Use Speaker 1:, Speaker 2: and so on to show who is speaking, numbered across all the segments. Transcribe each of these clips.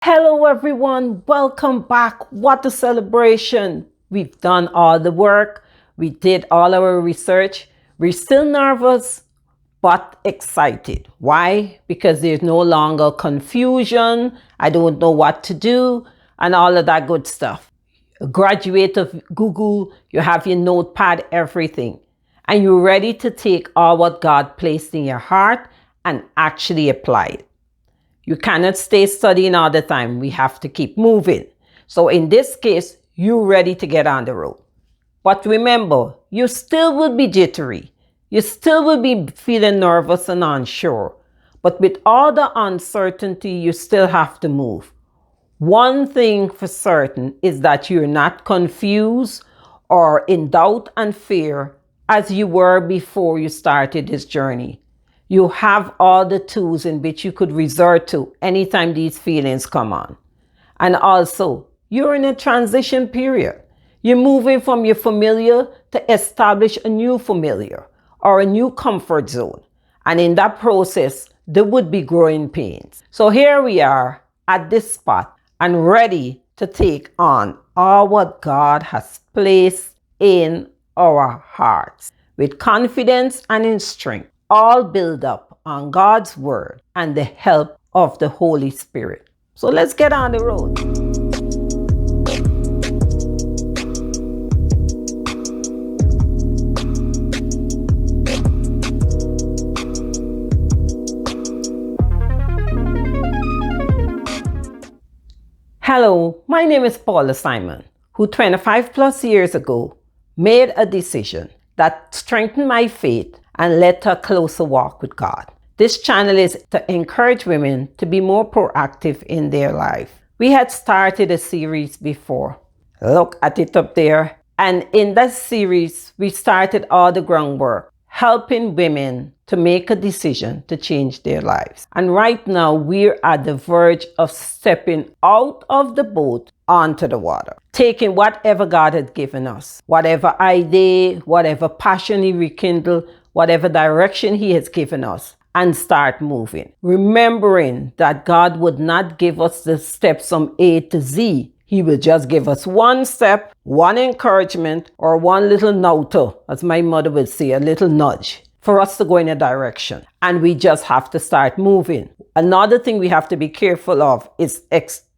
Speaker 1: Hello, everyone. Welcome back. What a celebration! We've done all the work, we did all our research. We're still nervous, but excited. Why? Because there's no longer confusion. I don't know what to do, and all of that good stuff. A graduate of Google, you have your notepad, everything, and you're ready to take all what God placed in your heart and actually apply it. You cannot stay studying all the time. We have to keep moving. So in this case, you're ready to get on the road. But remember, you still will be jittery. You still will be feeling nervous and unsure. But with all the uncertainty, you still have to move. One thing for certain is that you're not confused or in doubt and fear as you were before you started this journey. You have all the tools in which you could resort to anytime these feelings come on. And also, you're in a transition period. You're moving from your familiar to establish a new familiar or a new comfort zone. And in that process, there would be growing pains. So here we are at this spot and ready to take on all what God has placed in our hearts with confidence and in strength, all build up on God's word and the help of the Holy Spirit. So let's get on the road. Hello, my name is Paula Simon, who 25 plus years ago made a decision that strengthened my faith and led to a closer walk with God. This channel is to encourage women to be more proactive in their life. We had started a series before. Look at it up there. And in that series, we started all the groundwork, helping women to make a decision to change their lives. And right now, we're at the verge of stepping out of the boat onto the water, taking whatever God had given us, whatever idea, whatever passion He rekindled, whatever direction He has given us, and start moving. Remembering that God would not give us the steps from A to Z. He will just give us one step, one encouragement, or one little note, as my mother would say, a little nudge for us to go in a direction. And we just have to start moving. Another thing we have to be careful of is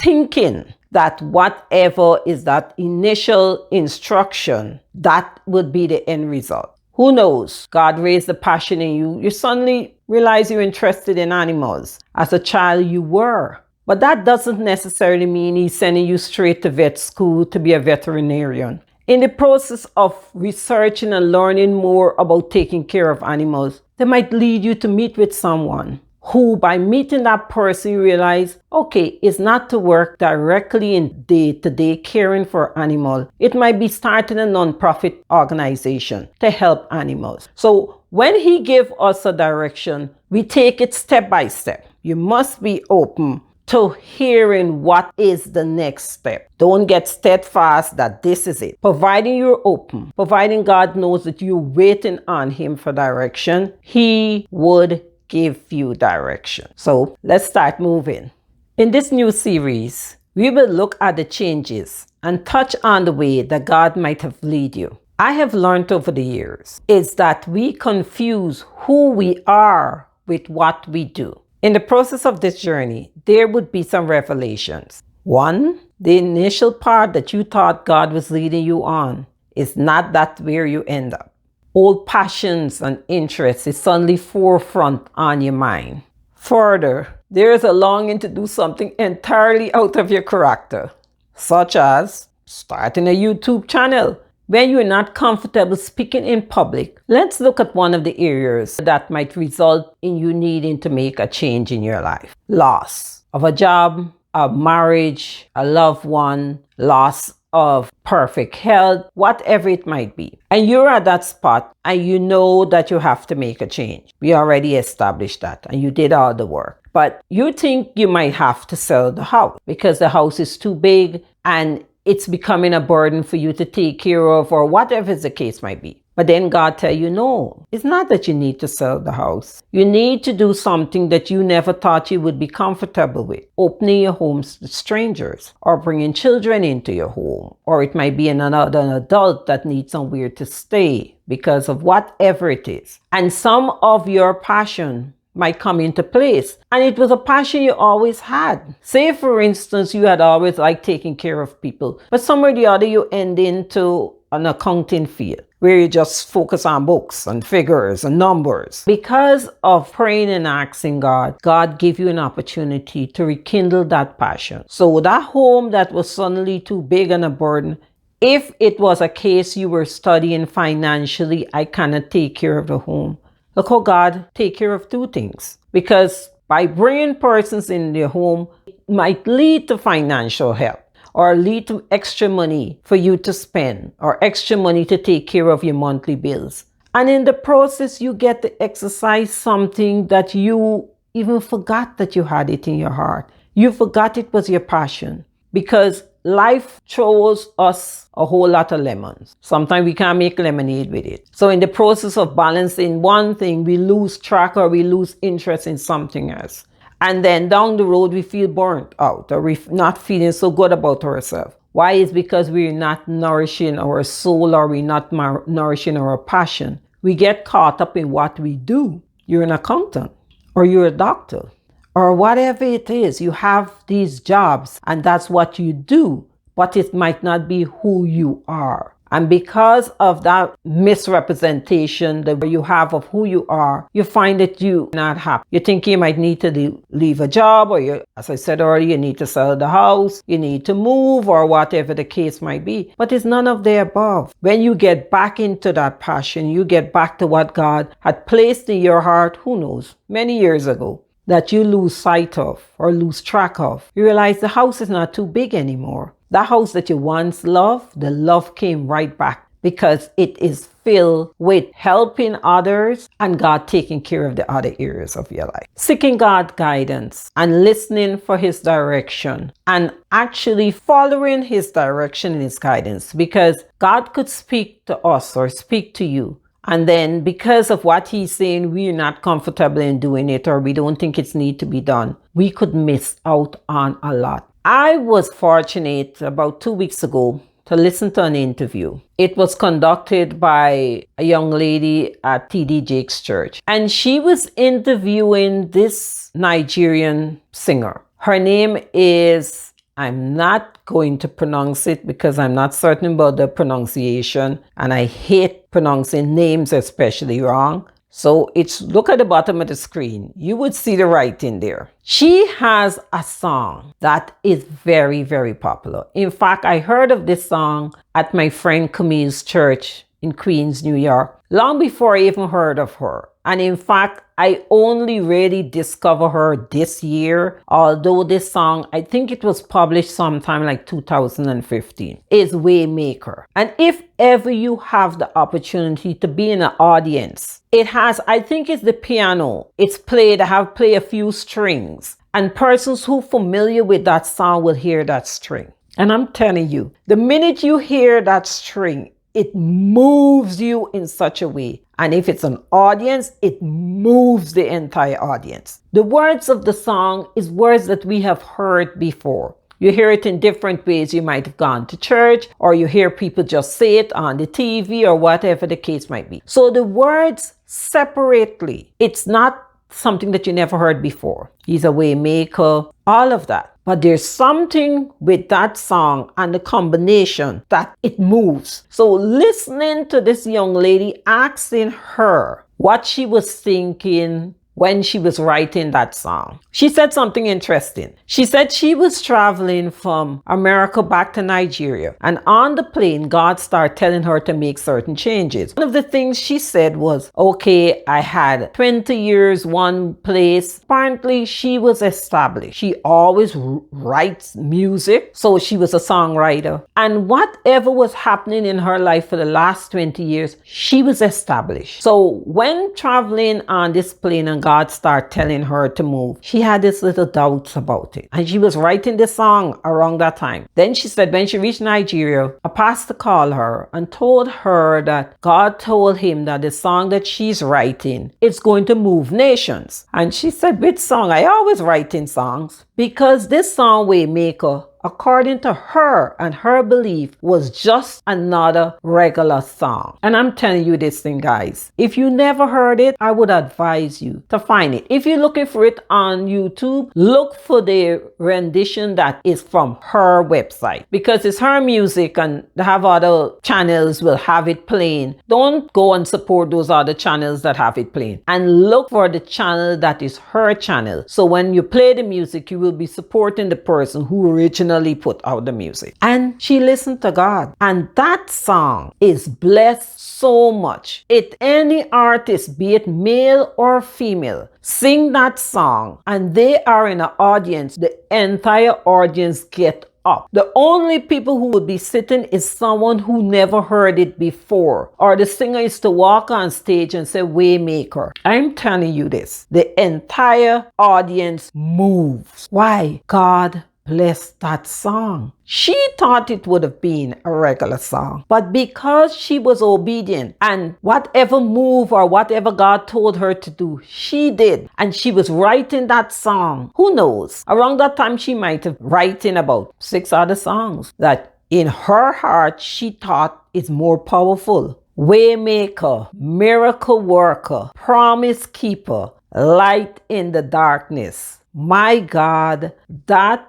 Speaker 1: thinking that whatever is that initial instruction, that would be the end result. Who knows? God raised the passion in you. You suddenly realize you're interested in animals. As a child, you were. But that doesn't necessarily mean He's sending you straight to vet school to be a veterinarian. In the process of researching and learning more about taking care of animals, they might lead you to meet with someone who, by meeting that person, you realize, okay, it's not to work directly in day-to-day caring for animal. It might be starting a non-profit organization to help animals. So when He gives us a direction, we take it step by step. You must be open to hearing what is the next step. Don't get steadfast that this is it. Providing you're open, providing God knows that you're waiting on Him for direction, He would give you direction. So let's start moving. In this new series, we will look at the changes and touch on the way that God might have led you. I have learned over the years is that we confuse who we are with what we do. In the process of this journey, there would be some revelations. One, the initial part that you thought God was leading you on is not that where you end up. Old passions and interests is suddenly forefront on your mind. Further, there is a longing to do something entirely out of your character, such as starting a YouTube channel. When you're not comfortable speaking in public, let's look at one of the areas that might result in you needing to make a change in your life. Loss of a job, a marriage, a loved one, loss of perfect health, whatever it might be. And you're at that spot and you know that you have to make a change. We already established that and you did all the work. But you think you might have to sell the house because the house is too big and it's becoming a burden for you to take care of or whatever the case might be. But then God tell you, no, it's not that you need to sell the house. You need to do something that you never thought you would be comfortable with. Opening your homes to strangers, or bringing children into your home. Or it might be an adult that needs somewhere to stay because of whatever it is. And some of your passion might come into place. And it was a passion you always had. Say, for instance, you had always liked taking care of people, but somewhere or the other you end into an accounting field where you just focus on books and figures and numbers. Because of praying and asking God, God gave you an opportunity to rekindle that passion. So that home that was suddenly too big and a burden, if it was a case you were studying financially, I cannot take care of the home. Look how God take care of two things. Because by bringing persons in their home, it might lead to financial help, or lead to extra money for you to spend, or extra money to take care of your monthly bills. And in the process, you get to exercise something that you even forgot that you had it in your heart. You forgot it was your passion, because life throws us a whole lot of lemons. Sometimes we can't make lemonade with it. So in the process of balancing one thing, we lose track or we lose interest in something else. And then down the road, we feel burnt out, or we're not feeling so good about ourselves. Why? It's because we're not nourishing our soul, or we're not nourishing our passion. We get caught up in what we do. You're an accountant, or you're a doctor, or whatever it is. You have these jobs and that's what you do, but it might not be who you are. And because of that misrepresentation that you have of who you are, you find that you're not happy. You think you might need to leave a job, or as I said earlier, you need to sell the house, you need to move, or whatever the case might be. But it's none of the above. When you get back into that passion, you get back to what God had placed in your heart, who knows, many years ago, that you lose sight of or lose track of. You realize the house is not too big anymore. That house that you once loved, the love came right back, because it is filled with helping others and God taking care of the other areas of your life. Seeking God's guidance and listening for His direction, and actually following His direction and His guidance, because God could speak to us or speak to you. And then because of what He's saying, we're not comfortable in doing it, or we don't think it's need to be done. We could miss out on a lot. I was fortunate about 2 weeks ago to listen to an interview. It was conducted by a young lady at TD Jakes Church. And she was interviewing this Nigerian singer. Her name is, I'm not going to pronounce it because I'm not certain about the pronunciation, and I hate pronouncing names especially wrong. So look at the bottom of the screen. You would see the writing there. She has a song that is very, very popular. In fact, I heard of this song at my friend Camille's church in Queens, New York, long before I even heard of her. And in fact, I only really discovered her this year, although this song, I think it was published sometime like 2015, is Waymaker. And if ever you have the opportunity to be in an audience, it has, I think it's the piano. It's played, I have played a few strings, and persons who are familiar with that song will hear that string. And I'm telling you, the minute you hear that string, it moves you in such a way. And if it's an audience, it moves the entire audience. The words of the song is words that we have heard before. You hear it in different ways. You might have gone to church, or you hear people just say it on the TV, or whatever the case might be. So the words separately, it's not something that you never heard before. He's a way maker, all of that. But there's something with that song and the combination that it moves. So listening to this young lady, asking her what she was thinking when she was writing that song, she said something interesting. She said she was traveling from America back to Nigeria, and on the plane, God started telling her to make certain changes. One of the things she said was, okay, I had 20 years, one place. Apparently, she was established. She always writes music, so she was a songwriter. And whatever was happening in her life for the last 20 years, she was established. So when traveling on this plane and God God started telling her to move, she had this little doubts about it. And she was writing this song around that time. Then she said when she reached Nigeria, a pastor called her and told her that God told him that the song that she's writing is going to move nations. And she said, which song? I always writing songs. Because this song, Waymaker, according to her and her belief, was just another regular song. And I'm telling you this thing, guys. If you never heard it, I would advise you to find it. If you're looking for it on YouTube, look for the rendition that is from her website. Because it's her music and they have other channels will have it playing. Don't go and support those other channels that have it playing. And look for the channel that is her channel. So when you play the music, you will be supporting the person who originally put out the music. And she listened to God. And that song is blessed so much. If any artist, be it male or female, sing that song and they are in an audience, the entire audience get up. The only people who would be sitting is someone who never heard it before, or the singer is to walk on stage and say Waymaker. I'm telling you this, the entire audience moves. Why? God bless that song. She thought it would have been a regular song, but because she was obedient and whatever move or whatever God told her to do, she did. And she was writing that song. Who knows? Around that time, she might have written about 6 other songs that in her heart, she thought is more powerful. Waymaker, miracle worker, promise keeper, light in the darkness. My God, that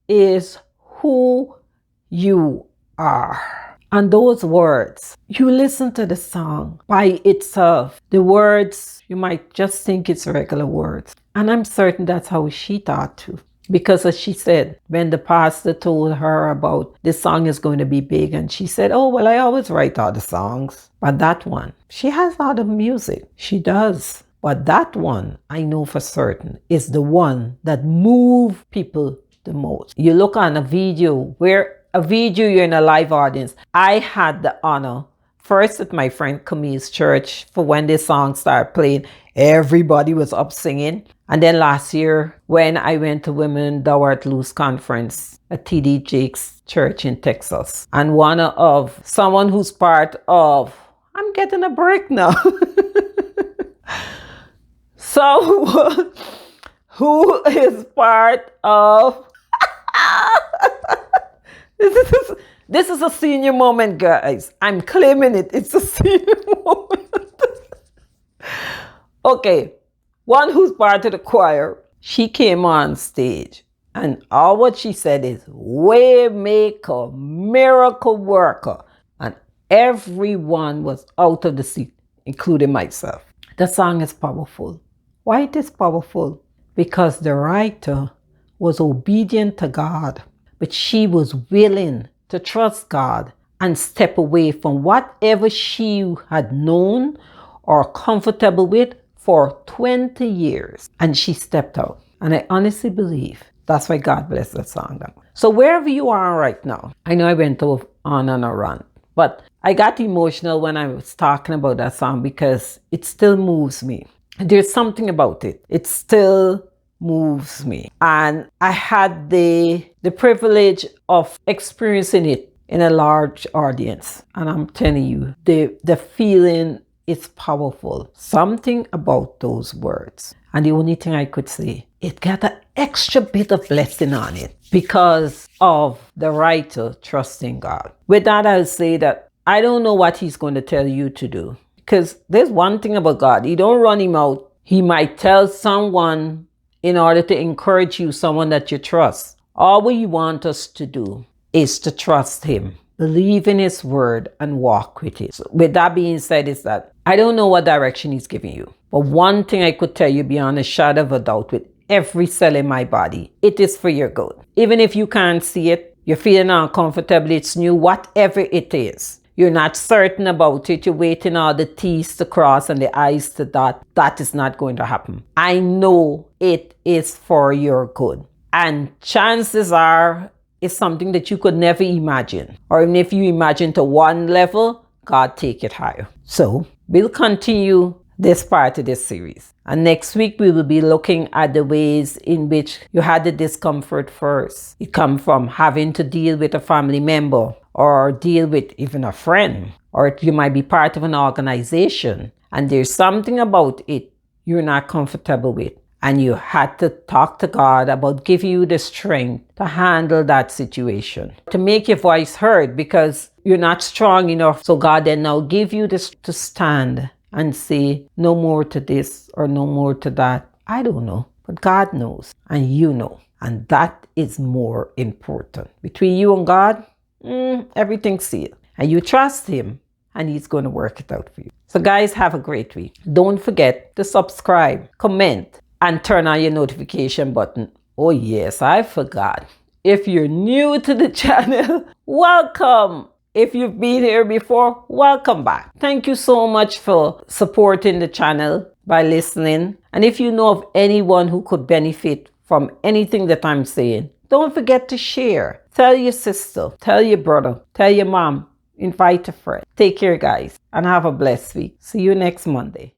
Speaker 1: is who you are. And those words, you listen to the song by itself. The words, you might just think it's regular words. And I'm certain that's how she thought too. Because as she said, when the pastor told her about this song is going to be big, and she said, oh, well, I always write other songs. But that one, she has other music. She does. But that one, I know for certain, is the one that moves people the most. You look on a video you're in a live audience. I had the honor first at my friend Camille's church for when this song started playing, everybody was up singing. And then last year when I went to Women Thou Art Loose conference at TD Jake's church in Texas, and one of someone who's part of, I'm getting a break now. So who is part of This is a senior moment, guys. I'm claiming it. It's a senior moment. Okay, one who's part of the choir, she came on stage and all what she said is Waymaker, miracle worker. And everyone was out of the seat, including myself. The song is powerful. Why it is powerful? Because the writer was obedient to God. But she was willing to trust God and step away from whatever she had known or comfortable with for 20 years. And she stepped out. And I honestly believe that's why God blessed that song. So wherever you are right now, I know I went on a run, but I got emotional when I was talking about that song because it still moves me. There's something about it. It still moves me. And I had the privilege of experiencing it in a large audience. And I'm telling you, the feeling is powerful. Something about those words. And the only thing I could say, it got an extra bit of blessing on it because of the writer trusting God. With that, I'll say that I don't know what he's going to tell you to do. Because there's one thing about God. He don't run him out. He might tell someone in order to encourage you, someone that you trust. All we want us to do is to trust him, believe in his word, and walk with it. So with that being said, is that I don't know what direction he's giving you. But one thing I could tell you beyond a shadow of a doubt with every cell in my body, it is for your good. Even if you can't see it, you're feeling uncomfortable, it's new, whatever it is. You're not certain about it. You're waiting all the T's to cross and the I's to dot. That is not going to happen. I know it is for your good. And chances are it's something that you could never imagine. Or even if you imagine to one level, God take it higher. So we'll continue this part of this series. And next week, we will be looking at the ways in which you had the discomfort first. It comes from having to deal with a family member or deal with even a friend, or you might be part of an organization and there's something about it you're not comfortable with. And you had to talk to God about giving you the strength to handle that situation, to make your voice heard because you're not strong enough. So God then now give you this to stand and say, no more to this or no more to that. I don't know, but God knows and you know. And that is more important. Between you and God, everything's sealed. And you trust Him and He's going to work it out for you. So guys, have a great week. Don't forget to subscribe, comment, and turn on your notification button. Oh yes, I forgot. If you're new to the channel, welcome. If you've been here before, welcome back. Thank you so much for supporting the channel by listening. And if you know of anyone who could benefit from anything that I'm saying, don't forget to share. Tell your sister, tell your brother, tell your mom, invite a friend. Take care, guys, and have a blessed week. See you next Monday.